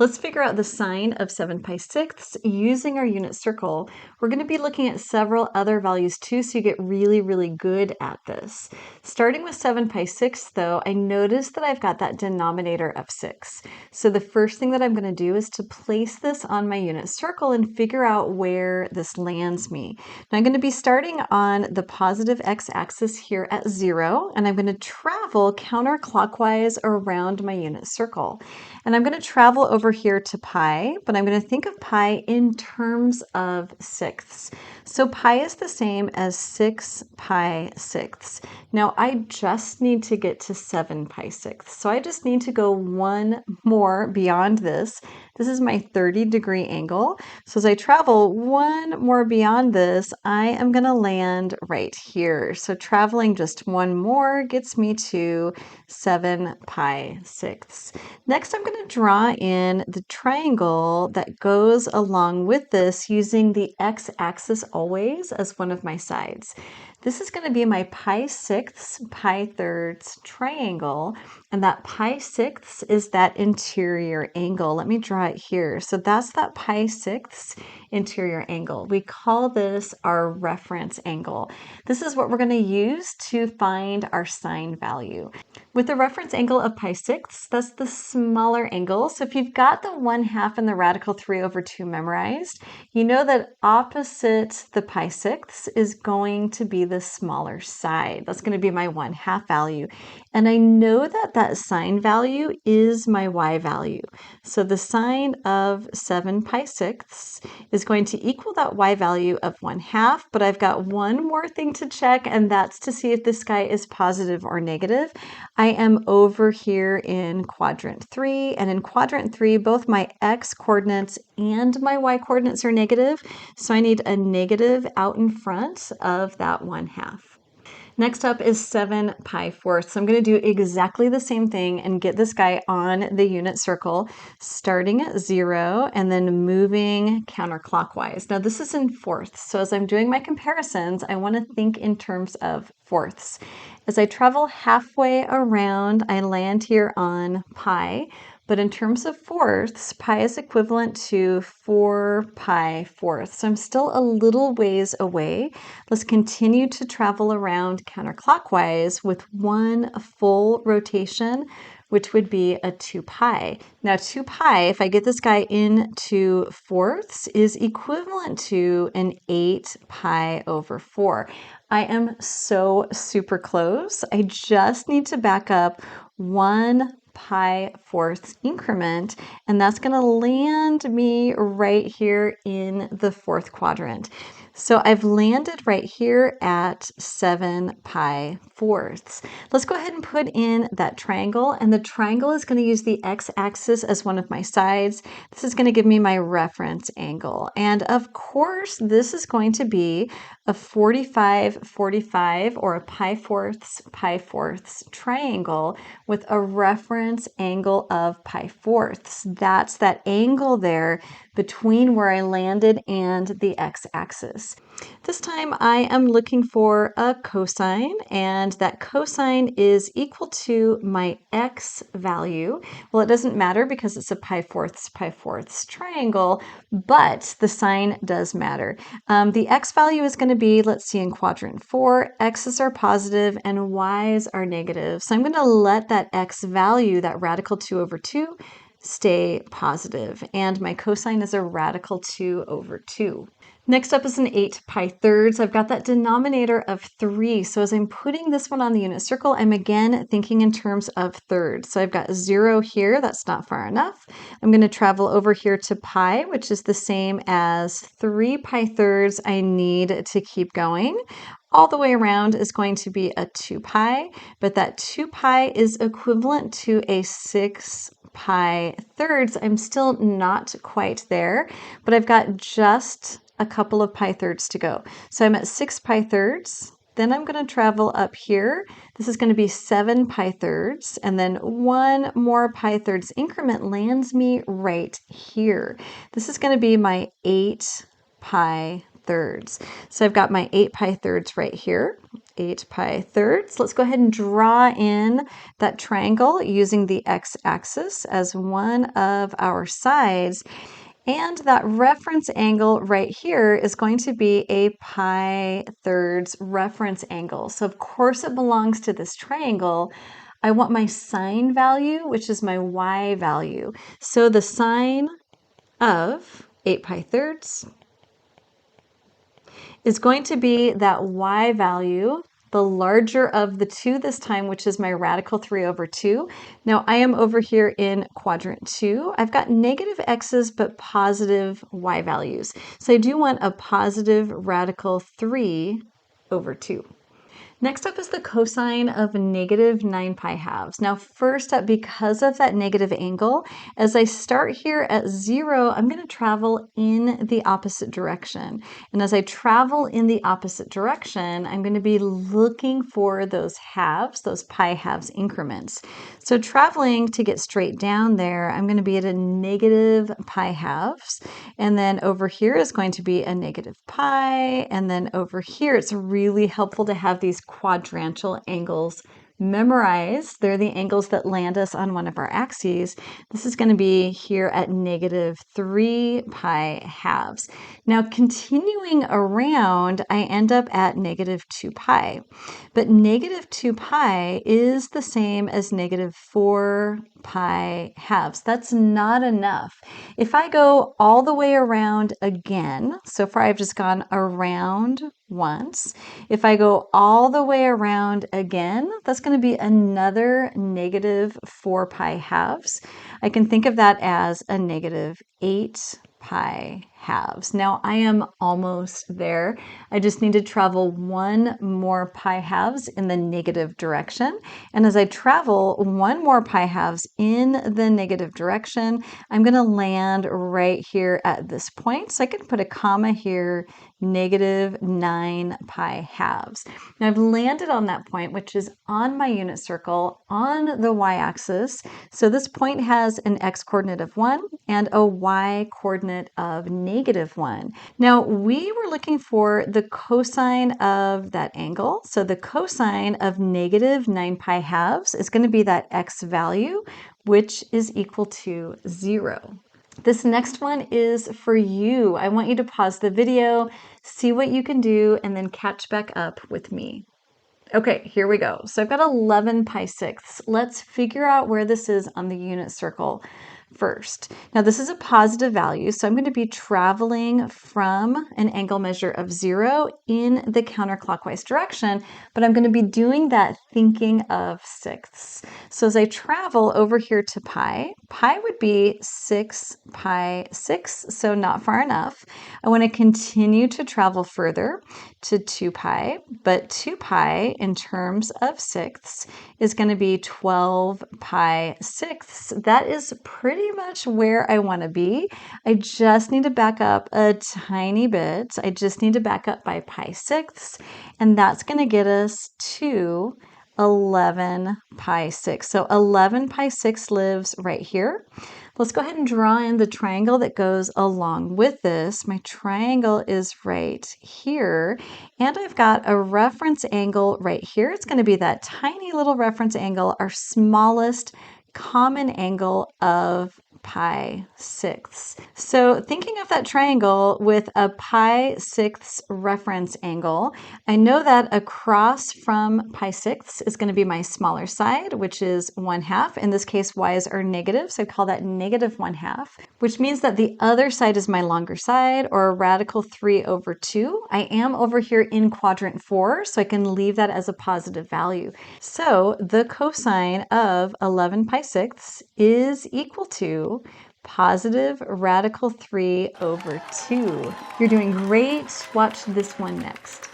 Let's figure out the sine of 7 pi sixths using our unit circle. We're going to be looking at several other values too, so you get really good at this. Starting with 7 pi sixths though, I notice that I've got that denominator of 6. So the first thing that I'm going to do is to place this on my unit circle and figure out where this lands me. Now I'm going to be starting on the positive x-axis here at 0, and I'm going to travel counterclockwise around my unit circle. And I'm going to travel over here to pi, but I'm going to think of pi in terms of sixths. So pi is the same as 6 pi sixths. Now I just need to get to 7 pi sixths. So I just need to go one more beyond this. This is my 30-degree angle. So as I travel one more beyond this, I am going to land right here. So traveling just one more gets me to 7 pi sixths. Next, I'm going to draw in the triangle that goes along with this using the x-axis always as one of my sides. This is going to be my pi sixths, pi thirds triangle, and that pi sixths is that interior angle. Let me draw it here. So that's that pi sixths interior angle. We call this our reference angle. This is what we're going to use to find our sine value. With the reference angle of pi sixths, that's the smaller angle. So if you've got the 1/2 and the radical 3/2 memorized, you know that opposite the pi sixths is going to be the smaller side. That's going to be my 1/2 value. And I know that that sine value is my y value. So the sine of 7 pi sixths is going to equal that y value of 1/2, but I've got one more thing to check, and that's to see if this guy is positive or negative. I am over here in quadrant 3, and in quadrant 3, both my x coordinates and my y coordinates are negative, so I need a negative out in front of that 1/2. Next up is 7 pi fourths. So I'm going to do exactly the same thing and get this guy on the unit circle, starting at 0 and then moving counterclockwise. Now this is in fourths, so as I'm doing my comparisons, I want to think in terms of fourths. As I travel halfway around, I land here on pi. But in terms of fourths, pi is equivalent to 4 pi fourths. So I'm still a little ways away. Let's continue to travel around counterclockwise with one full rotation, which would be a 2 pi. Now 2 pi, if I get this guy into fourths, is equivalent to an 8 pi over 4. I am so super close. I just need to back up 1 pi fourths increment, and that's going to land me right here in the fourth quadrant. So I've landed right here at 7 pi fourths. Let's go ahead and put in that triangle, and the triangle is going to use the x-axis as one of my sides. This is going to give me my reference angle, and of course this is going to be a 45-45 or a pi fourths triangle with a reference angle of pi fourths. That's that angle there between where I landed and the x-axis. This time I am looking for a cosine, and that cosine is equal to my x value. Well, it doesn't matter because it's a pi fourths triangle, but the sine does matter. The x value is going to be, let's see, in quadrant 4, x's are positive and y's are negative. So I'm going to let that x value, that radical 2/2, stay positive, and my cosine is a radical 2/2. Next up is an 8 pi thirds. I've got that denominator of 3. So as I'm putting this one on the unit circle, I'm again thinking in terms of thirds. So I've got 0 here. That's not far enough. I'm going to travel over here to pi, which is the same as 3 pi thirds. I need to keep going. All the way around is going to be a 2 pi, but that 2 pi is equivalent to a 6 pi thirds. I'm still not quite there, but I've got just a couple of pi thirds to go. So I'm at 6 pi thirds. Then I'm going to travel up here. This is going to be 7 pi thirds, and then one more pi thirds increment lands me right here. This is going to be my 8 pi thirds. So I've got my 8 pi thirds right here. 8 pi thirds. Let's go ahead and draw in that triangle using the x-axis as one of our sides. And that reference angle right here is going to be a pi thirds reference angle. So of course it belongs to this triangle. I want my sine value, which is my y value. So the sine of 8 pi thirds is going to be that y value, the larger of the two this time, which is my radical 3 over 2. Now I am over here in quadrant 2. I've got negative x's but positive y values. So I do want a positive radical 3 over 2. Next up is the cosine of negative 9 pi halves. Now first up, because of that negative angle, as I start here at 0, I'm going to travel in the opposite direction. And as I travel in the opposite direction, I'm going to be looking for those halves, those pi halves increments. So traveling to get straight down there, I'm going to be at a negative pi halves. And then over here is going to be a negative pi. And then over here, it's really helpful to have these quadrantial angles memorized. They're the angles that land us on one of our axes. This is going to be here at negative 3 pi halves. Now continuing around, I end up at negative 2 pi. But negative 2 pi is the same as negative 4 pi halves. That's not enough. If I go all the way around again, so far I've just gone around once. If I go all the way around again, that's going to be another negative 4 pi halves. I can think of that as a negative 8 pi halves. Now I am almost there. I just need to travel one more pi halves in the negative direction. And as I travel one more pi halves in the negative direction, I'm going to land right here at this point. So I can put a comma here, negative 9 pi halves. Now I've landed on that point, which is on my unit circle on the y-axis. So this point has an x-coordinate of 1 and a y-coordinate of negative 1. Now we were looking for the cosine of that angle. So the cosine of negative 9 pi halves is going to be that x value, which is equal to 0. This next one is for you. I want you to pause the video, see what you can do, and then catch back up with me. Okay, here we go. So I've got 11 pi sixths. Let's figure out where this is on the unit circle first. Now this is a positive value, so I'm going to be traveling from an angle measure of 0 in the counterclockwise direction, but I'm going to be doing that thinking of sixths. So as I travel over here to pi would be 6 pi 6, so not far enough. I want to continue to travel further to 2 pi, but 2 pi in terms of sixths is going to be 12 pi sixths. That is pretty much where I want to be. I just need to back up a tiny bit. I just need to back up by pi sixths, and that's going to get us to 11 pi 6. So 11 pi 6 lives right here. Let's go ahead and draw in the triangle that goes along with this. My triangle is right here, and I've got a reference angle right here. It's going to be that tiny little reference angle, our smallest common angle of pi sixths. So thinking of that triangle with a pi sixths reference angle, I know that across from pi sixths is going to be my smaller side, which is 1/2. In this case, y's are negative, so I call that negative 1/2, which means that the other side is my longer side, or a radical 3 over 2. I am over here in quadrant 4, so I can leave that as a positive value. So the cosine of 11 pi sixths is equal to positive radical 3 over 2. You're doing great. Watch this one next.